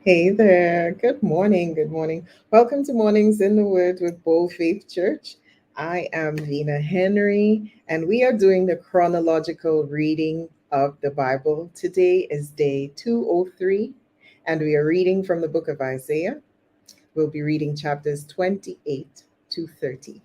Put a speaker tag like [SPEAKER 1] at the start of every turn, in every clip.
[SPEAKER 1] Hey there. Good morning. Good morning. Welcome to Mornings in the Word with Bold Faith Church. I am Vina Henry, and we are doing the chronological reading of the Bible. Today is day 203, and we are reading from the book of Isaiah. We'll be reading chapters 28 to 30.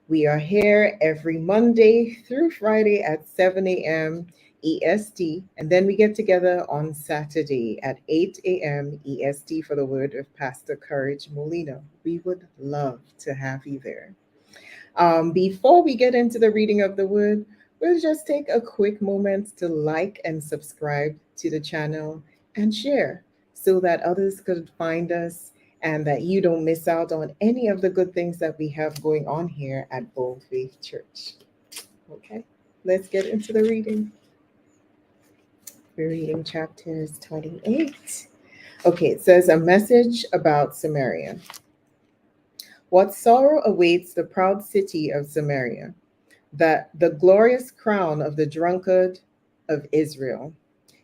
[SPEAKER 1] We are here every Monday through Friday at 7 a.m. EST, and then we get together on Saturday at 8 a.m. EST for the word of Pastor Courage Molina. We would love to have you there. Before we get into the reading of the word, we'll just take a quick moment to like and subscribe to the channel and share so that others could find us and that you don't miss out on any of the good things that we have going on here at Bold Faith Church. Okay, let's get into the reading. We're reading chapters 28. Okay, it says a message about Samaria. What sorrow awaits the proud city of Samaria, that the glorious crown of the drunkard of Israel.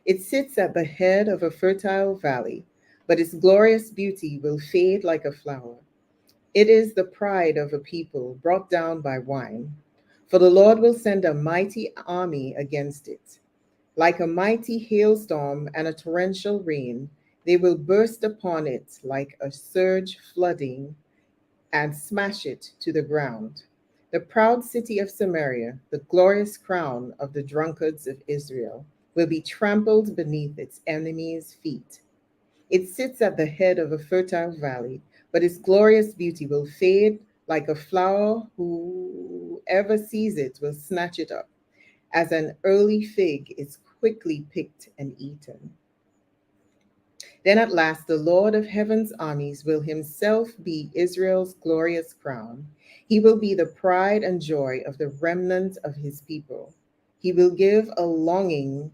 [SPEAKER 1] It sits at the head of a fertile valley, but its glorious beauty will fade like a flower. It is the pride of a people brought down by wine. For the Lord will send a mighty army against it. Like a mighty hailstorm and a torrential rain, they will burst upon it like a surge flooding and smash it to the ground. The proud city of Samaria, the glorious crown of the drunkards of Israel, will be trampled beneath its enemies' feet. It sits at the head of a fertile valley, but its glorious beauty will fade like a flower. Whoever sees it will snatch it up, as an early fig is quickly picked and eaten. Then at last the Lord of heaven's armies will himself be Israel's glorious crown. He will be the pride and joy of the remnant of his people. He will give a longing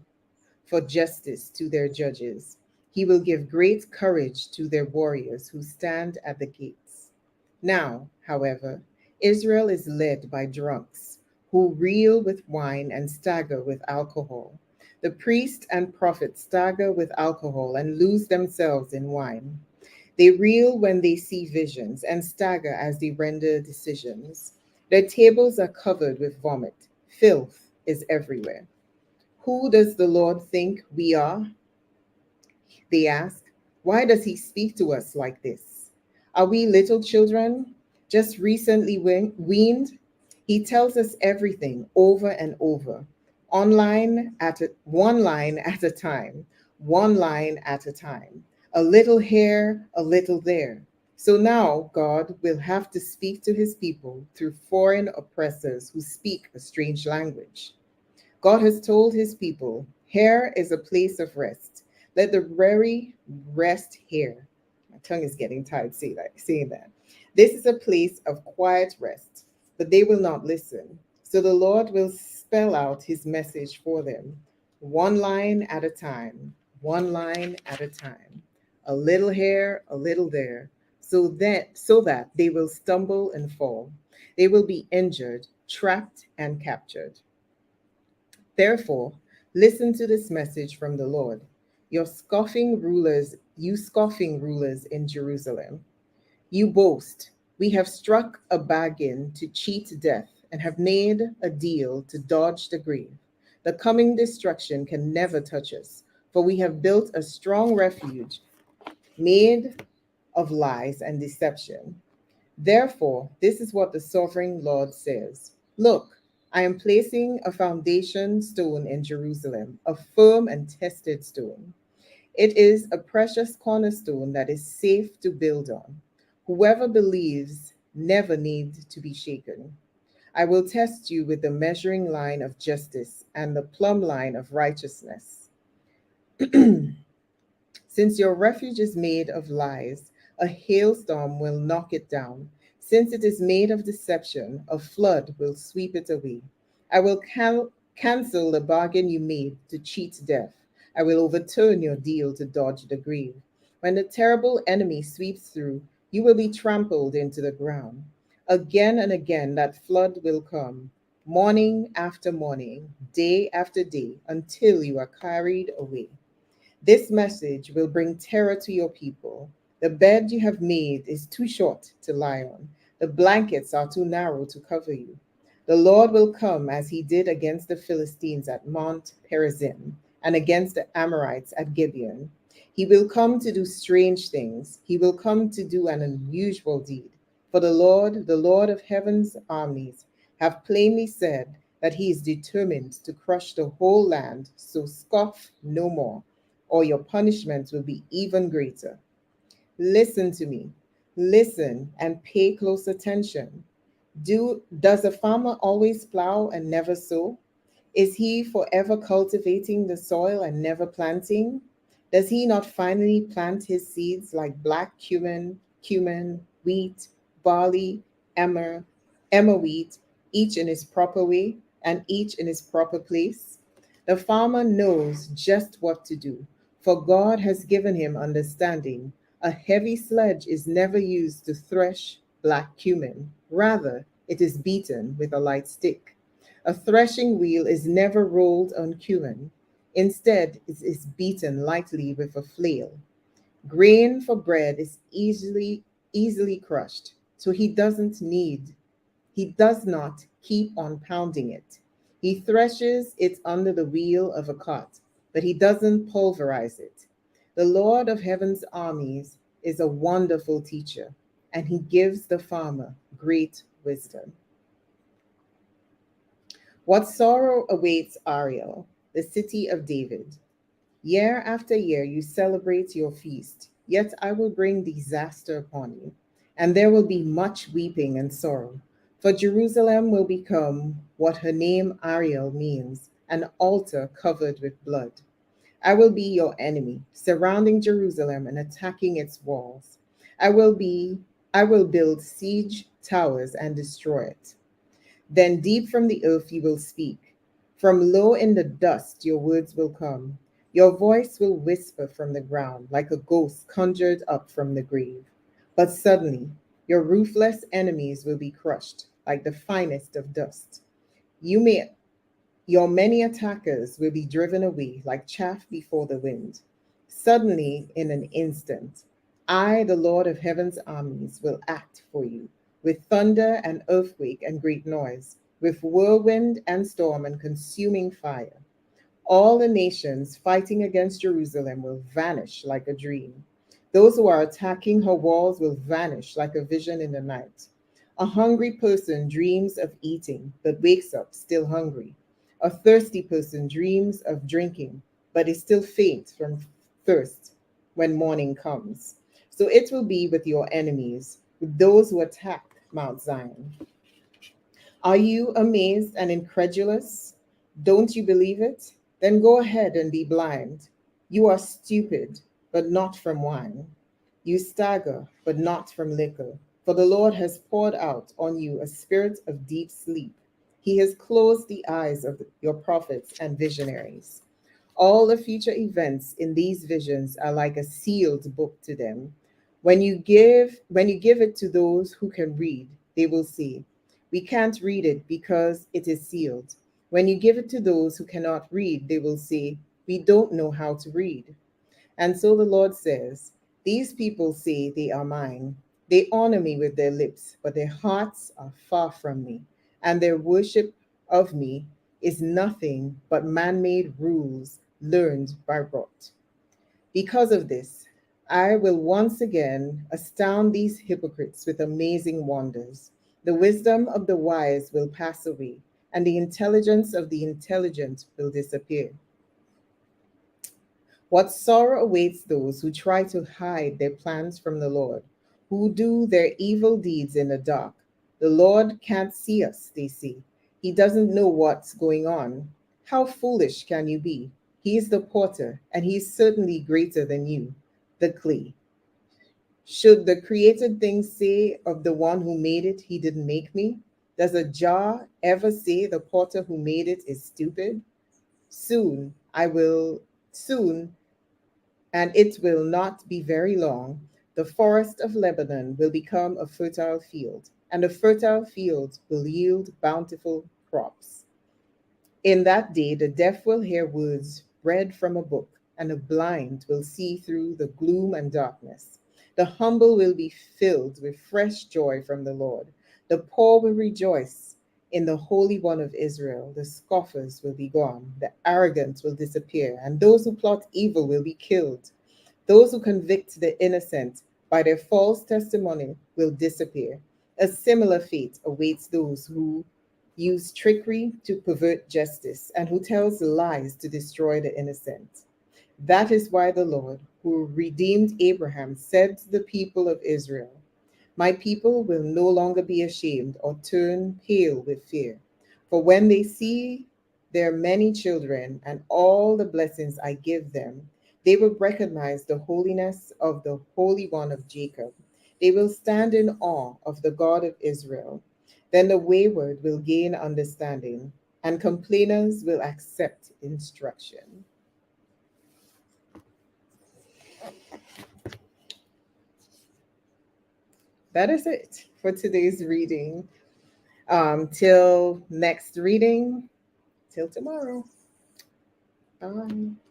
[SPEAKER 1] for justice to their judges. He will give great courage to their warriors who stand at the gates. Now, however, Israel is led by drunks who reel with wine and stagger with alcohol. The priest and prophet stagger with alcohol and lose themselves in wine. They reel when they see visions and stagger as they render decisions. Their tables are covered with vomit. Filth is everywhere. Who does the Lord think we are? They ask. Why does he speak to us like this? Are we little children, just recently weaned? He tells us everything over and over, one line at a time, one line at a time. A little here, a little there. So now God will have to speak to his people through foreign oppressors who speak a strange language. God has told his people, here is a place of rest. Let the weary rest here. My tongue is getting tired saying that. This is a place of quiet rest, but they will not listen. So the Lord will spell out his message for them, one line at a time, one line at a time. A little here, a little there, so that they will stumble and fall. They will be injured, trapped, and captured. Therefore, listen to this message from the Lord. You scoffing rulers in Jerusalem, you boast, we have struck a bargain to cheat death and have made a deal to dodge the grave. The coming destruction can never touch us, for we have built a strong refuge made of lies and deception. Therefore, this is what the sovereign Lord says. Look, I am placing a foundation stone in Jerusalem, a firm and tested stone. It is a precious cornerstone that is safe to build on. Whoever believes never needs to be shaken. I will test you with the measuring line of justice and the plumb line of righteousness. Since your refuge is made of lies, a hailstorm will knock it down. Since it is made of deception, a flood will sweep it away. I will cancel the bargain you made to cheat death. I will overturn your deal to dodge the grave. When the terrible enemy sweeps through, you will be trampled into the ground. Again and again, that flood will come, morning after morning, day after day, until you are carried away. This message will bring terror to your people. The bed you have made is too short to lie on. The blankets are too narrow to cover you. The Lord will come as he did against the Philistines at Mount Perazim and against the Amorites at Gibeon. He will come to do strange things. He will come to do an unusual deed. For the Lord of heaven's armies, have plainly said that he is determined to crush the whole land, so scoff no more, or your punishment will be even greater. Listen to me. Listen and pay close attention. Does a farmer always plow and never sow? Is he forever cultivating the soil and never planting? Does he not finally plant his seeds like black cumin, wheat, barley, emmer, emmer wheat, each in its proper way and each in its proper place? The farmer knows just what to do, for God has given him understanding. A heavy sledge is never used to thresh black cumin. Rather, it is beaten with a light stick. A threshing wheel is never rolled on cumin. Instead, it is beaten lightly with a flail. Grain for bread is easily crushed, so he does not keep on pounding it. He threshes it under the wheel of a cart, but he doesn't pulverize it. The Lord of heaven's armies is a wonderful teacher, and he gives the farmer great wisdom. What sorrow awaits Ariel, the city of David? Year after year you celebrate your feast, yet I will bring disaster upon you, and there will be much weeping and sorrow. For Jerusalem will become what her name Ariel means, an altar covered with blood. I will be your enemy, surrounding Jerusalem and attacking its walls. I will be I will build siege towers and destroy it. Then deep from the earth you will speak. From low in the dust your words will come. Your voice will whisper from the ground like a ghost conjured up from the grave. But suddenly your ruthless enemies will be crushed like the finest of dust. You may Your many attackers will be driven away like chaff before the wind. Suddenly, in an instant, I, the Lord of heaven's armies, will act for you with thunder and earthquake and great noise, with whirlwind and storm and consuming fire. All the nations fighting against Jerusalem will vanish like a dream. Those who are attacking her walls will vanish like a vision in the night. A hungry person dreams of eating, but wakes up still hungry. A thirsty person dreams of drinking, but is still faint from thirst when morning comes. So it will be with your enemies, with those who attack Mount Zion. Are you amazed and incredulous? Don't you believe it? Then go ahead and be blind. You are stupid, but not from wine. You stagger, but not from liquor. For the Lord has poured out on you a spirit of deep sleep. He has closed the eyes of your prophets and visionaries. All the future events in these visions are like a sealed book to them. When you give it to those who can read, they will see. We can't read it because it is sealed. When you give it to those who cannot read, they will say, we don't know how to read. And so the Lord says, these people say they are mine. They honor me with their lips, but their hearts are far from me, and their worship of me is nothing but man made rules learned by rote. Because of this, I will once again astound these hypocrites with amazing wonders. The wisdom of the wise will pass away, and the intelligence of the intelligent will disappear. What sorrow awaits those who try to hide their plans from the Lord, who do their evil deeds in the dark. The Lord can't see us, they say. He doesn't know what's going on. How foolish can you be? He is the potter, and he is certainly greater than you, the clay. Should the created thing say of the one who made it, he didn't make me? Does a jar ever say the potter who made it is stupid? Soon, soon, and it will not be very long, the forest of Lebanon will become a fertile field, and a fertile field will yield bountiful crops. In that day, the deaf will hear words read from a book, and the blind will see through the gloom and darkness. The humble will be filled with fresh joy from the Lord. The poor will rejoice in the Holy One of Israel. The scoffers will be gone, the arrogant will disappear, and those who plot evil will be killed. Those who convict the innocent by their false testimony will disappear. A similar fate awaits those who use trickery to pervert justice and who tells lies to destroy the innocent. That is why the Lord, who redeemed Abraham, said to the people of Israel, my people will no longer be ashamed or turn pale with fear. For when they see their many children and all the blessings I give them, they will recognize the holiness of the Holy One of Jacob. They will stand in awe of the God of Israel. Then the wayward will gain understanding, and complainers will accept instruction. That is it for today's reading. Till next reading, till tomorrow. Bye.